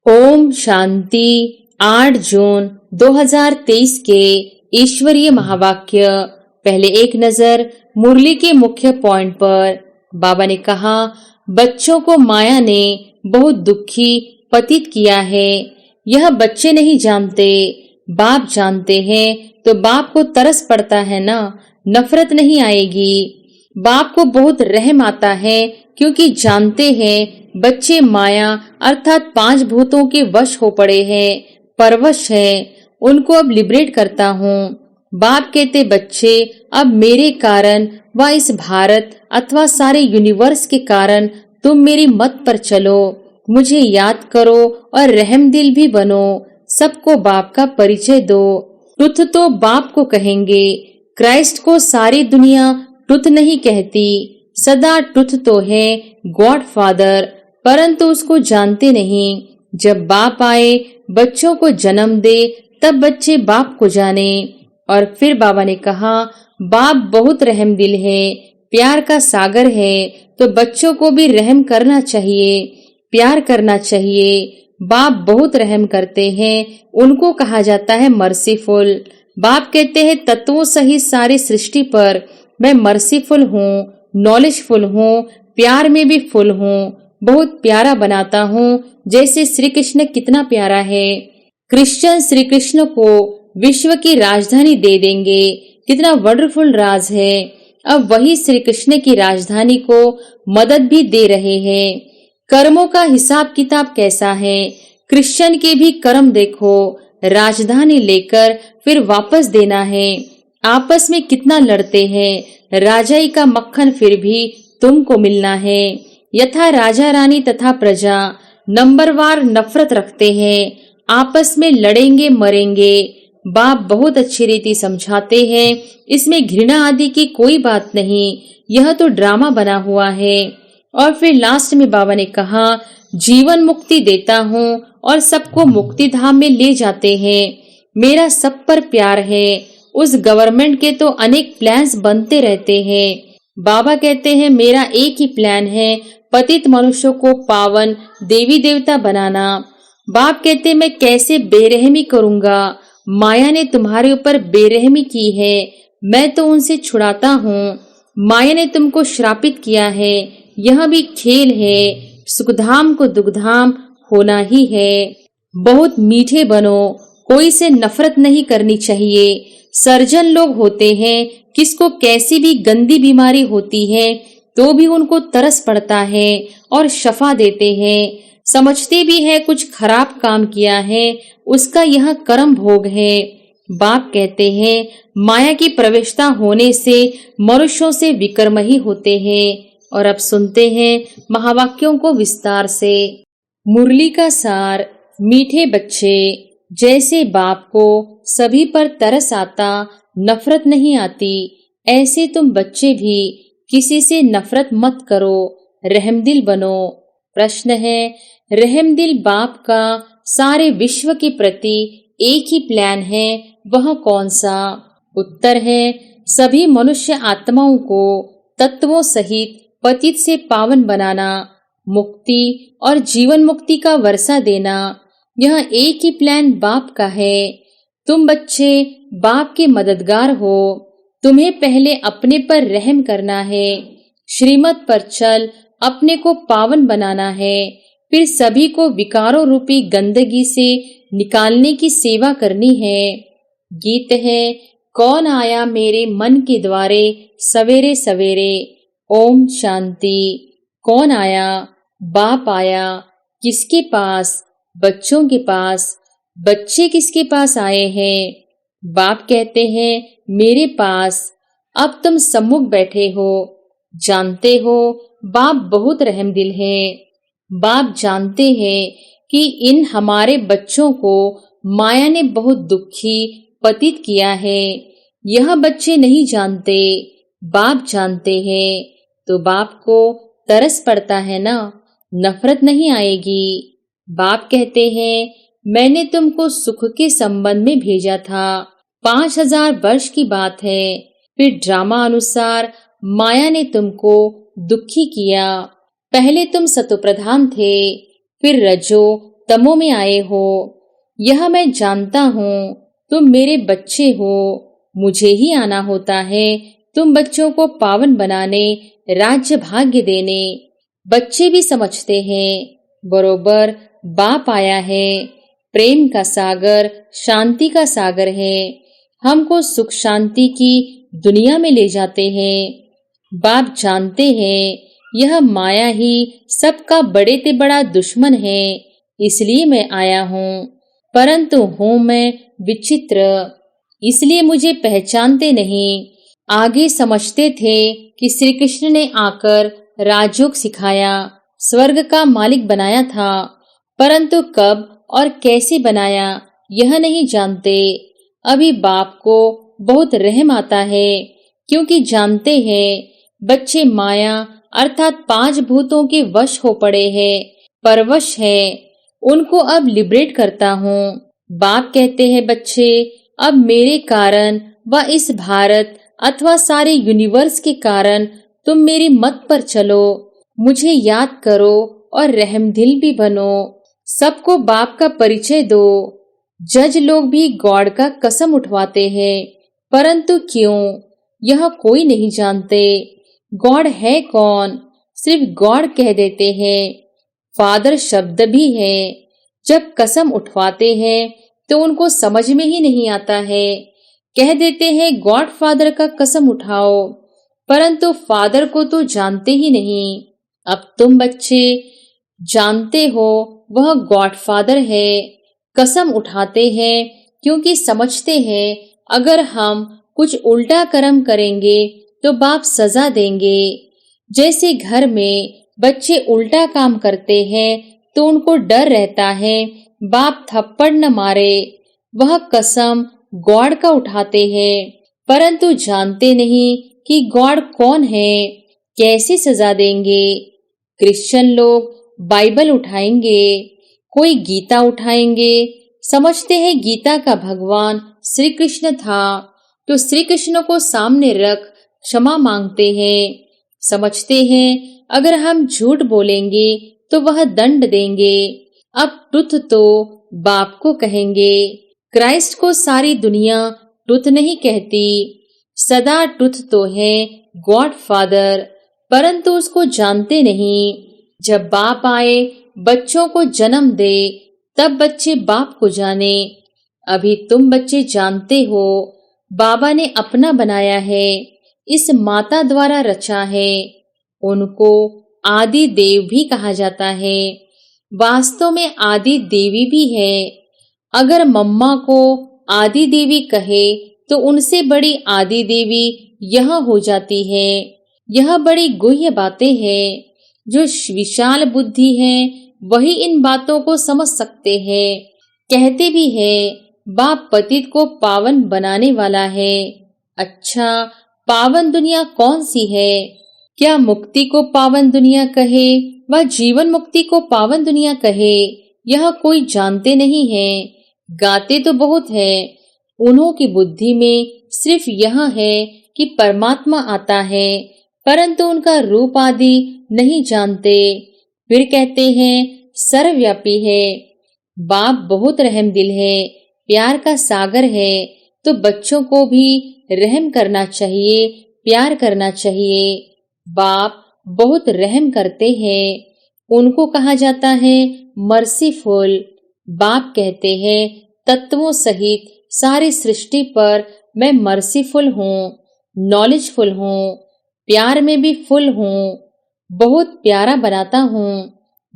ओम शांति। 8 जून 2023 के ईश्वरीय महावाक्य। पहले एक नजर मुरली के मुख्य पॉइंट पर। बाबा ने कहा, बच्चों को माया ने बहुत दुखी पतित किया है। यह बच्चे नहीं जानते, बाप जानते हैं तो बाप को तरस पड़ता है ना, नफरत नहीं आएगी। बाप को बहुत रहम आता है क्योंकि जानते हैं बच्चे माया अर्थात 5 भूतों के वश हो पड़े हैं, परवश हैं। उनको अब लिबरेट करता हूँ। बाप कहते, बच्चे अब मेरे कारण व इस भारत अथवा सारे यूनिवर्स के कारण तुम मेरी मत पर चलो, मुझे याद करो और रहम दिल भी बनो। सबको बाप का परिचय दो। ट्रुथ तो बाप को कहेंगे। क्राइस्ट को सारी दुनिया ट्रुथ नहीं कहती, सदा ट्रुथ तो है गॉड फादर, परंतु उसको जानते नहीं। जब बाप आए बच्चों को जन्म दे तब बच्चे बाप को जाने। और फिर बाबा ने कहा, बाप बहुत रहम दिल है, प्यार का सागर है, तो बच्चों को भी रहम करना चाहिए, प्यार करना चाहिए। बाप बहुत रहम करते हैं, उनको कहा जाता है मर्सीफुल। बाप कहते हैं तत्वों सहित सारी सृष्टि पर मैं मर्सीफुल हूँ, नॉलेजफुल हूँ, प्यार में भी फुल हूँ, बहुत प्यारा बनाता हूँ। जैसे श्री कृष्ण कितना प्यारा है। क्रिश्चियन श्री कृष्ण को विश्व की राजधानी दे देंगे, कितना वंडरफुल राज है। अब वही श्री कृष्ण की राजधानी को मदद भी दे रहे हैं। कर्मों का हिसाब किताब कैसा है, क्रिश्चियन के भी कर्म देखो, राजधानी लेकर फिर वापस देना है। आपस में कितना लड़ते हैं, राजाई का मक्खन फिर भी तुमको मिलना है। यथा राजा रानी तथा प्रजा नंबरवार नफरत रखते हैं, आपस में लड़ेंगे मरेंगे। बाप बहुत अच्छी रीति समझाते हैं, इसमें घृणा आदि की कोई बात नहीं, यह तो ड्रामा बना हुआ है। और फिर लास्ट में बाबा ने कहा, जीवन मुक्ति देता हूँ और सबको मुक्ति धाम में ले जाते हैं। मेरा सब पर प्यार है। उस गवर्नमेंट के तो अनेक प्लान्स बनते रहते हैं। बाबा कहते हैं मेरा एक ही प्लान है, पतित मनुष्यों को पावन देवी देवता बनाना। बाप कहते मैं कैसे बेरहमी करूंगा, माया ने तुम्हारे ऊपर बेरहमी की है, मैं तो उनसे छुड़ाता हूँ। माया ने तुमको श्रापित किया है, यह भी खेल है, सुखधाम को दुखधाम होना ही है। बहुत मीठे बनो, कोई से नफरत नहीं करनी चाहिए। सर्जन लोग होते हैं, किसको कैसी भी गंदी बीमारी होती है तो भी उनको तरस पड़ता है और शफा देते हैं। समझते भी है कुछ खराब काम किया है, उसका यह कर्म भोग है। बाप कहते हैं माया की प्रवेशता होने से मनुष्यों से विकर्म ही होते हैं। और अब सुनते हैं महावाक्यों को विस्तार से। मुरली का सार। मीठे बच्चे, जैसे बाप को सभी पर तरस आता, नफरत नहीं आती, ऐसे तुम बच्चे भी किसी से नफरत मत करो, रहमदिल बनो। प्रश्न है, रहमदिल बाप का सारे विश्व के प्रति एक ही प्लान है, वह कौन सा? उत्तर है, सभी मनुष्य आत्माओं को तत्वों सहित पतित से पावन बनाना, मुक्ति और जीवन मुक्ति का वर्षा देना। यह एक ही प्लान बाप का है। तुम बच्चे बाप के मददगार हो, तुम्हें पहले अपने पर रहम करना है, श्रीमत पर चल अपने को पावन बनाना है, फिर सभी को विकारों रूपी गंदगी से निकालने की सेवा करनी है। गीत है, कौन आया मेरे मन के द्वारे सवेरे सवेरे। ओम शांति। कौन आया? बाप आया। किसके पास? बच्चों के पास। बच्चे किसके पास आए हैं? बाप कहते हैं मेरे पास। अब तुम सम्मुख बैठे हो, जानते हो बाप बहुत रहमदिल है। बाप जानते हैं कि इन हमारे बच्चों को माया ने बहुत दुखी पतित किया है। यह बच्चे नहीं जानते, बाप जानते हैं, तो बाप को तरस पड़ता है ना, नफरत नहीं आएगी। बाप कहते हैं मैंने तुमको सुख के संबंध में भेजा था। 5000 वर्ष की बात है। फिर ड्रामा अनुसार माया ने तुमको दुखी किया। पहले तुम सतो प्रधान थे, फिर रजो, तमो में आए हो। यह मैं जानता हूँ, तुम मेरे बच्चे हो, मुझे ही आना होता है तुम बच्चों को पावन बनाने, राज्य भाग्य देने। बच्चे भी समझते हैं, बरोबर बाप आया है, प्रेम का सागर, शांति का सागर है, हमको सुख शांति की दुनिया में ले जाते हैं। बाप जानते हैं यह माया ही सबका बड़े ते बड़ा दुश्मन है, इसलिए मैं आया हूँ। परंतु हूँ मैं विचित्र, इसलिए मुझे पहचानते नहीं। आगे समझते थे कि श्री कृष्ण ने आकर राजयोग सिखाया, स्वर्ग का मालिक बनाया था, परंतु कब और कैसे बनाया यह नहीं जानते। अभी बाप को बहुत रहम आता है, क्योंकि जानते हैं बच्चे माया अर्थात 5 भूतों के वश हो पड़े हैं, परवश है, उनको अब लिबरेट करता हूँ। बाप कहते हैं बच्चे अब मेरे कारण व इस भारत अथवा सारे यूनिवर्स के कारण तुम मेरी मत पर चलो, मुझे याद करो और रहमदिल भी बनो, सबको बाप का परिचय दो। जज लोग भी गॉड का कसम उठवाते हैं, परंतु क्यों यह कोई नहीं जानते। गॉड है कौन, सिर्फ गॉड कह देते हैं। फादर शब्द भी है, जब कसम उठवाते हैं तो उनको समझ में ही नहीं आता है, कह देते हैं गॉड फादर का कसम उठाओ, परंतु फादर को तो जानते ही नहीं। अब तुम बच्चे जानते हो वह गॉड फादर है, कसम उठाते हैं क्योंकि समझते हैं अगर हम कुछ उल्टा कर्म करेंगे तो बाप सजा देंगे। जैसे घर में बच्चे उल्टा काम करते हैं तो उनको डर रहता है बाप थप्पड़ न मारे, वह कसम गॉड का उठाते हैं, परंतु जानते नहीं कि गॉड कौन है, कैसे सजा देंगे। क्रिश्चियन लोग बाइबल उठाएंगे, कोई गीता उठाएंगे, समझते हैं गीता का भगवान श्री कृष्ण था, तो श्री कृष्ण को सामने रख क्षमा मांगते हैं। समझते हैं अगर हम झूठ बोलेंगे तो वह दंड देंगे। अब ट्रुथ तो बाप को कहेंगे। क्राइस्ट को सारी दुनिया ट्रुथ नहीं कहती, सदा ट्रुथ तो है गॉड फादर, परंतु उसको जानते नहीं। जब बाप आए बच्चों को जन्म दे तब बच्चे बाप को जाने। अभी तुम बच्चे जानते हो बाबा ने अपना बनाया है, इस माता द्वारा रचा है, उनको आदि देव भी कहा जाता है, वास्तव में आदि देवी भी है। अगर मम्मा को आदि देवी कहे तो उनसे बड़ी आदि देवी यह हो जाती है। यह बड़ी गुह्य बातें हैं, जो विशाल बुद्धि है वही इन बातों को समझ सकते हैं। कहते भी है बाप पतित को पावन बनाने वाला है। अच्छा, पावन दुनिया कौन सी है? क्या मुक्ति को पावन दुनिया कहे व जीवन मुक्ति को पावन दुनिया कहे, यह कोई जानते नहीं है। गाते तो बहुत है, उन्हों की बुद्धि में सिर्फ यह है कि परमात्मा आता है, परंतु उनका रूप आदि नहीं जानते। फिर कहते हैं सर्वव्यापी है। बाप बहुत रहमदिल है, प्यार का सागर है, तो बच्चों को भी रहम करना चाहिए, प्यार करना चाहिए। बाप बहुत रहम करते हैं, उनको कहा जाता है मर्सीफुल। बाप कहते हैं तत्वों सहित सारी सृष्टि पर मैं मर्सीफुल हूँ, नॉलेजफुल हूँ, प्यार में भी फुल हूँ, बहुत प्यारा बनाता हूँ।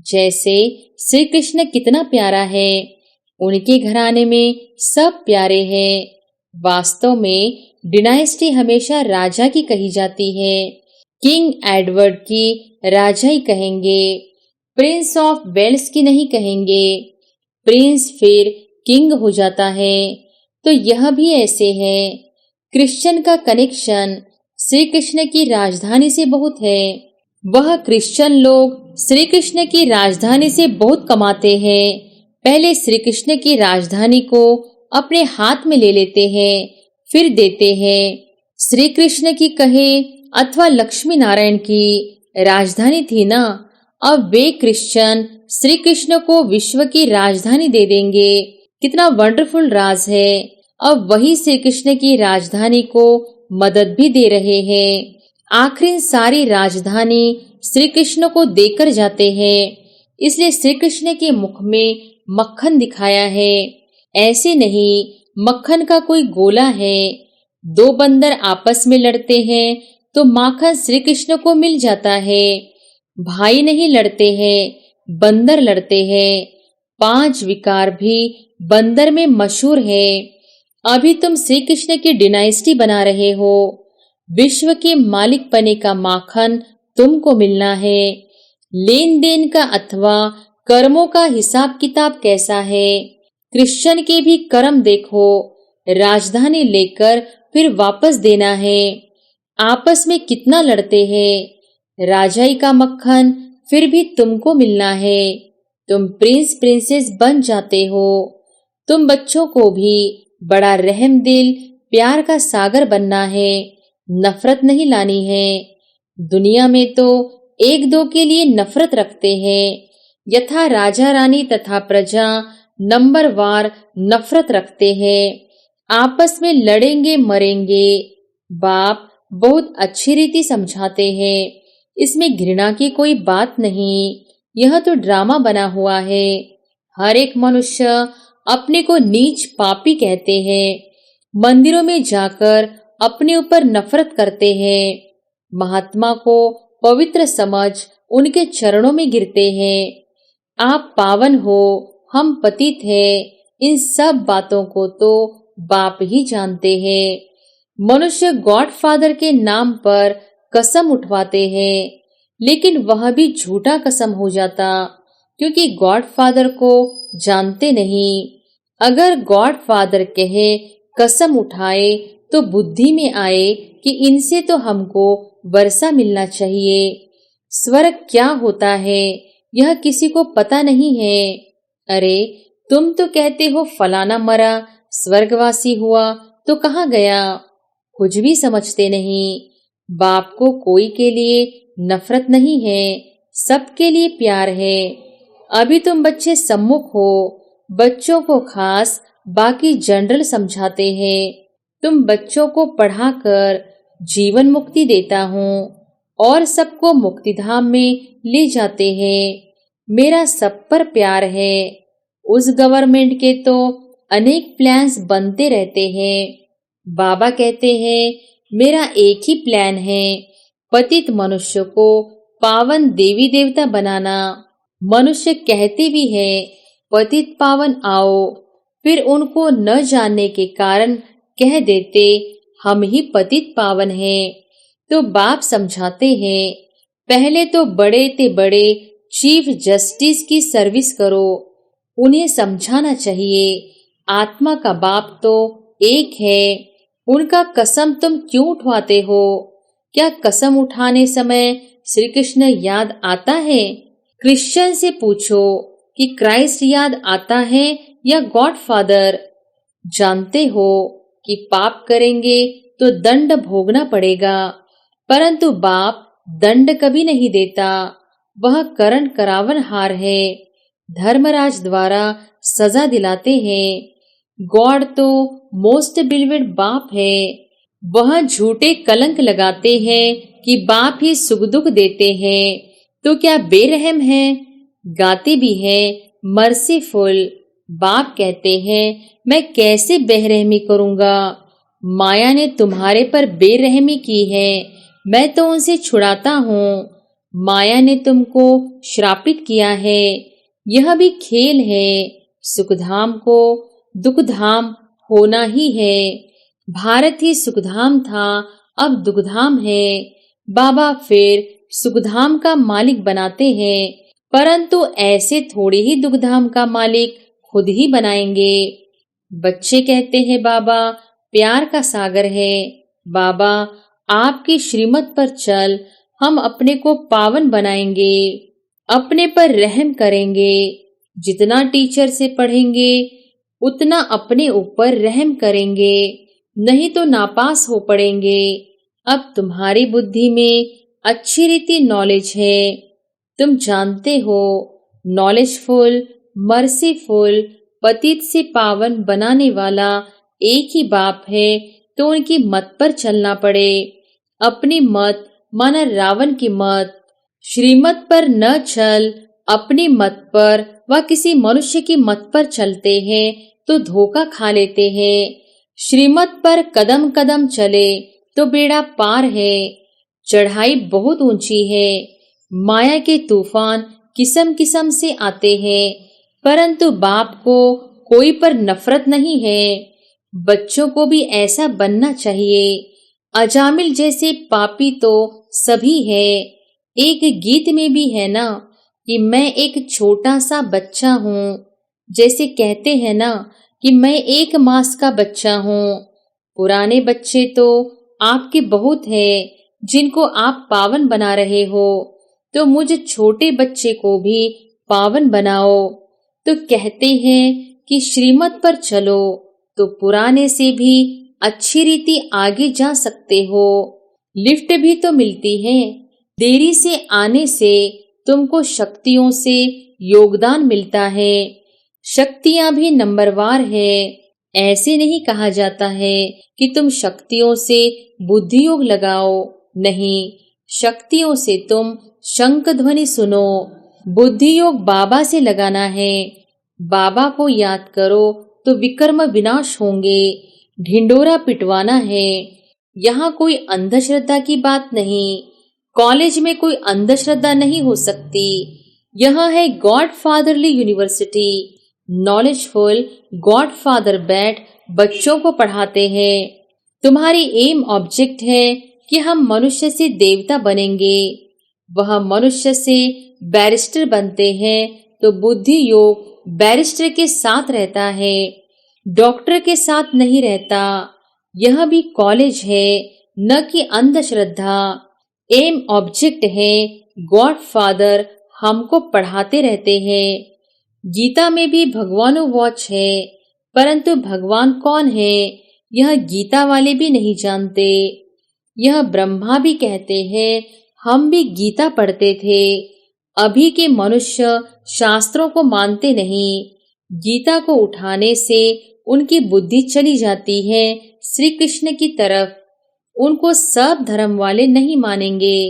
जैसे श्री कृष्ण कितना प्यारा है, उनके घराने में सब प्यारे हैं। वास्तव में डिनाइस्टी हमेशा राजा की कही जाती है, किंग एडवर्ड की राजा ही कहेंगे, प्रिंस ऑफ वेल्स की नहीं कहेंगे। प्रिंस फिर किंग हो जाता है, तो यह भी ऐसे है। क्रिश्चियन का कनेक्शन श्री कृष्ण की राजधानी से बहुत है। वह क्रिश्चियन लोग श्री कृष्ण की राजधानी से बहुत कमाते हैं। पहले श्री कृष्ण की राजधानी को अपने हाथ में ले लेते हैं, फिर देते हैं। श्री कृष्ण की कहे अथवा लक्ष्मी नारायण की राजधानी थी ना, अब वे क्रिश्चियन श्री कृष्ण को विश्व की राजधानी दे देंगे। कितना वंडरफुल राज है। अब वही श्री कृष्ण की राजधानी को मदद भी दे रहे हैं। आखिर सारी राजधानी श्री कृष्ण को देकर जाते हैं, इसलिए श्री कृष्ण के मुख में मक्खन दिखाया है। ऐसे नहीं, मक्खन का कोई गोला है। दो बंदर आपस में लड़ते हैं तो माखन श्री कृष्ण को मिल जाता है। भाई नहीं लड़ते हैं, बंदर लड़ते हैं। 5 विकार भी बंदर में मशहूर है। अभी तुम श्री कृष्ण की डिनाइस्टी बना रहे हो। विश्व के मालिक पने का माखन तुमको मिलना है। लेन देन का अथवा कर्मों का हिसाब किताब कैसा है? क्रिश्चियन के भी कर्म देखो। राजधानी लेकर फिर वापस देना है। आपस में कितना लड़ते हैं। राजाई का मक्खन फिर भी तुमको मिलना है। तुम प्रिंस प्रिंसेस बन जाते हो। तुम बच्चों को भी बड़ा रहम दिल प्यार का सागर बनना है। नफरत नहीं लानी है। दुनिया में तो एक दो के लिए नफरत रखते हैं। यथा राजा रानी तथा प्रजा नंबरवार नफरत रखते हैं। आपस में लड़ेंगे मरेंगे। बाप बहुत अच्छी रीति समझाते हैं। इसमें घृणा की कोई बात नहीं। यह तो ड्रामा बना हुआ है। हर एक मनुष्य अपने को नीच पापी कहते हैं। मंदिरों में जाकर अपने ऊपर नफरत करते हैं। महात्मा को पवित्र समझ उनके चरणों में गिरते हैं। आप पावन हो, हम पतित हैं। इन सब बातों को तो बाप ही जानते हैं। मनुष्य गॉड फादर के नाम पर कसम उठवाते हैं, लेकिन वह भी झूठा कसम हो जाता, क्योंकि गॉड फादर को जानते नहीं। अगर गॉड फादर कहे कसम उठाए तो बुद्धि में आए कि इनसे तो हमको वर्षा मिलना चाहिए। स्वर्ग क्या होता है यह किसी को पता नहीं है। अरे तुम तो कहते हो फलाना मरा, स्वर्गवासी हुआ, तो कहाँ गया? कुछ भी समझते नहीं। बाप को कोई के लिए नफरत नहीं है, सबके लिए प्यार है। अभी तुम बच्चे सम्मुख हो। बच्चों को खास बाकी जनरल समझाते हैं। तुम बच्चों को पढ़ाकर जीवन मुक्ति देता हूँ और सबको मुक्तिधाम में ले जाते हैं। मेरा सब पर प्यार है। उस गवर्नमेंट के तो अनेक प्लान्स बनते रहते हैं। बाबा कहते हैं मेरा एक ही प्लान है, पतित मनुष्य को पावन देवी देवता बनाना। मनुष्य कहते भी हैं पतित पावन आओ, फिर उनको न जानने के कारण कह देते हम ही पतित पावन हैं। तो बाप समझाते हैं पहले तो बड़े ते बड़े चीफ जस्टिस की सर्विस करो। उन्हें समझाना चाहिए आत्मा का बाप तो एक है। उनका कसम तुम क्यों उठवाते हो? क्या कसम उठाने समय श्री कृष्ण याद आता है? क्रिश्चियन से पूछो कि क्राइस्ट याद आता है या गॉड फादर। जानते हो कि पाप करेंगे तो दंड भोगना पड़ेगा, परंतु बाप दंड कभी नहीं देता। वह करण करावनहार है। धर्मराज द्वारा सजा दिलाते हैं। गॉड तो मोस्ट बिलीवेड बाप है। वह झूठे कलंक लगाते हैं कि बाप ही सुख दुख देते हैं, तो क्या बेरहम है? गाते भी हैं मर्सीफुल। बाप कहते हैं मैं कैसे बेरहमी करूंगा? माया ने तुम्हारे पर बेरहमी की है, मैं तो उनसे छुड़ाता हूँ। माया ने तुमको श्रापित किया है। यह भी खेल है। सुखधाम को दुखधाम होना ही है। भारत ही सुखधाम था, अब दुखधाम है। बाबा फिर सुखधाम का मालिक बनाते हैं, परंतु ऐसे थोड़े ही दुखधाम का मालिक खुद ही बनाएंगे। बच्चे कहते हैं बाबा प्यार का सागर है। बाबा आपकी श्रीमत पर चल, हम अपने को पावन बनाएंगे, अपने पर रहम करेंगे। जितना टीचर से पढ़ेंगे उतना अपने ऊपर रहम करेंगे, नहीं तो नापास हो पड़ेंगे। अब तुम्हारी बुद्धि में अच्छी रीति नॉलेज है। तुम जानते हो, नॉलेजफुल, मर्सीफुल, पतित से पावन बनाने वाला एक ही बाप है, तो उनकी मत पर चलना पड़े। अपनी मत माना रावण की मत, श्रीमत पर न चल, अपनी मत पर व किसी मनुष्य की मत पर चलते हैं तो धोखा खा लेते हैं। श्रीमत पर कदम कदम चले तो बेड़ा पार है। चढ़ाई बहुत ऊंची है, माया के तूफान किस्म किस्म से आते हैं, परंतु बाप को कोई पर नफरत नहीं है। बच्चों को भी ऐसा बनना चाहिए। अजामिल जैसे पापी तो सभी है। एक गीत में भी है ना कि मैं एक छोटा सा बच्चा हूँ, जैसे कहते हैं ना कि मैं 1 मास का बच्चा हूँ। पुराने बच्चे तो आपके बहुत हैं, जिनको आप पावन बना रहे हो, तो मुझ छोटे बच्चे को भी पावन बनाओ। तो कहते हैं कि श्रीमत पर चलो तो पुराने से भी अच्छी रीति आगे जा सकते हो। लिफ्ट भी तो मिलती है। देरी से आने से तुमको शक्तियों से योगदान मिलता है। शक्तियां भी नंबरवार है। ऐसे नहीं कहा जाता है कि तुम शक्तियों से बुद्धि योग लगाओ। नहीं, शक्तियों से तुम शंख ध्वनि सुनो। बुद्धि योग बाबा से लगाना है। बाबा को याद करो तो विकर्म विनाश होंगे। ढिंडोरा पिटवाना है। यहाँ कोई अंधश्रद्धा की बात नहीं। कॉलेज में कोई अंधश्रद्धा नहीं हो सकती। यहाँ है God fatherly university. Knowledgeful God father बैठ बच्चों को पढ़ाते हैं। तुम्हारी एम ऑब्जेक्ट है कि हम मनुष्य से देवता बनेंगे। वह मनुष्य से बैरिस्टर बनते हैं तो बुद्धि योग बैरिस्टर के साथ रहता है, डॉक्टर के साथ नहीं रहता। यह भी कॉलेज है, न कि अंधश्रद्धा। एम ऑब्जेक्ट है गॉड फादर हमको पढ़ाते रहते हैं। गीता में भी भगवानुवाच है, परंतु भगवान कौन है यह गीता वाले भी नहीं जानते। यह ब्रह्मा भी कहते हैं हम भी गीता पढ़ते थे। अभी के मनुष्य शास्त्रों को मानते नहीं। गीता को उठाने से उनकी बुद्धि चली जाती है श्री कृष्ण की तरफ। उनको सब धर्म वाले नहीं मानेंगे।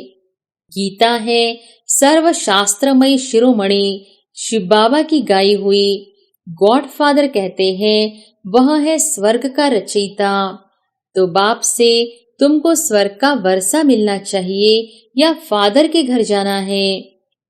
गीता है सर्वशास्त्रमयी शिरोमणि, शिव बाबा की गाई हुई। गॉड फादर कहते हैं वह है स्वर्ग का रचयिता। तो बाप से तुमको स्वर्ग का वर्षा मिलना चाहिए या फादर के घर जाना है।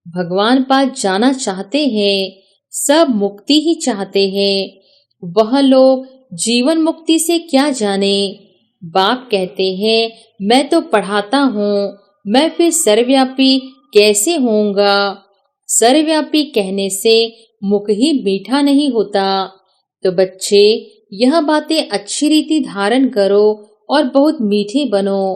भगवान पास जाना चाहते हैं, सब मुक्ति ही चाहते हैं। वह लोग जीवन मुक्ति से क्या जाने। बाप कहते हैं मैं तो पढ़ाता हूँ, मैं फिर सर्वव्यापी कैसे होऊंगा। सर्वव्यापी कहने से मुख ही मीठा नहीं होता। तो बच्चे यह बातें अच्छी रीति धारण करो और बहुत मीठे बनो।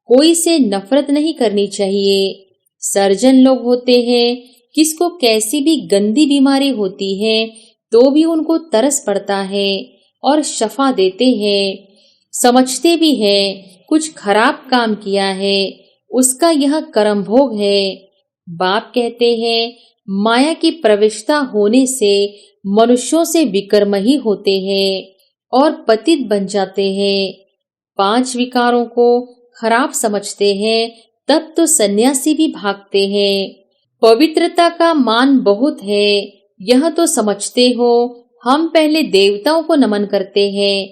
कोई से नफरत नहीं करनी चाहिए। सर्जन लोग होते हैं, किसको कैसी भी गंदी बीमारी होती है तो भी उनको तरस पड़ता है और शफा देते हैं। समझते भी हैं कुछ खराब काम किया है, उसका यह कर्म भोग है। बाप कहते हैं माया की प्रविष्टता होने से मनुष्यों से विकर्म ही होते हैं और पतित बन जाते हैं। 5 विकारों को खराब समझते हैं तब तो सन्यासी भी भागते हैं। पवित्रता का मान बहुत है, यह तो समझते हो। हम पहले देवताओं को नमन करते हैं,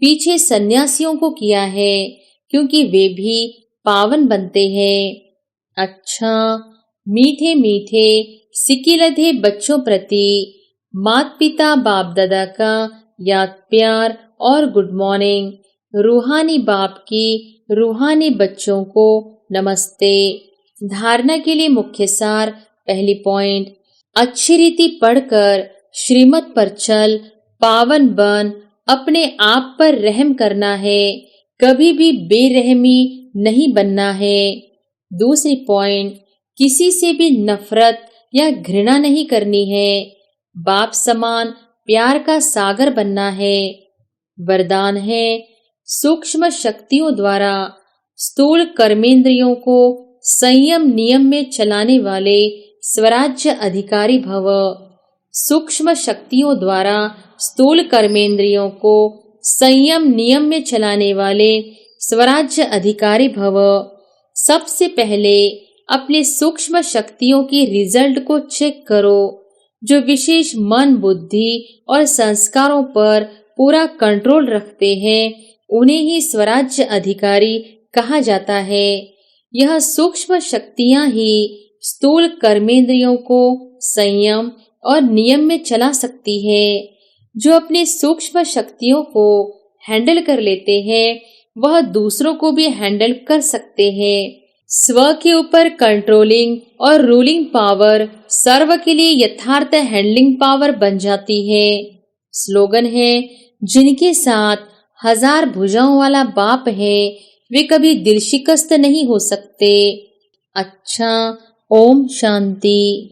पीछे सन्यासियों को किया है, क्योंकि वे भी पावन बनते हैं। अच्छा, मीठे मीठे सिकिलधे बच्चों प्रति माता पिता बाप दादा का याद प्यार और गुड मॉर्निंग। रूहानी बाप की रूहानी बच्चों को नमस्ते। धारणा के लिए मुख्य सार। पहली पॉइंट, अच्छी रीति पढ़कर श्रीमत पर चल, पावन बन, अपने आप पर रहम करना है, कभी भी बेरहमी नहीं बनना है। दूसरी पॉइंट, किसी से भी नफरत या घृणा नहीं करनी है, बाप समान प्यार का सागर बनना है। वरदान है सूक्ष्म शक्तियों द्वारा स्थूल कर्मेंद्रियों को संयम नियम में चलाने वाले स्वराज्य अधिकारी भव। सूक्ष्म शक्तियों द्वारा स्थूल कर्मेंद्रियों को संयम नियम में चलाने वाले स्वराज्य अधिकारी भव। सबसे पहले अपने सूक्ष्म शक्तियों की रिजल्ट को चेक करो, जो विशेष मन, बुद्धि और संस्कारों पर पूरा कंट्रोल रखते हैं। उन्हें ही स्वराज्य अधिकारी कहा जाता है। यह सूक्ष्म शक्तियां ही स्थूल कर्मेंद्रियों को संयम और नियम में चला सकती है। जो अपने सूक्ष्म शक्तियों को हैंडल कर लेते हैं, वह दूसरों को भी हैंडल कर सकते हैं। स्व के ऊपर कंट्रोलिंग और रूलिंग पावर सर्व के लिए यथार्थ हैंडलिंग पावर बन जाती है। स्लोगन है, जिनके साथ 1000 भुजाओं वाला बाप है, वे कभी दिल शिकस्त नहीं हो सकते। अच्छा, ओम शांति।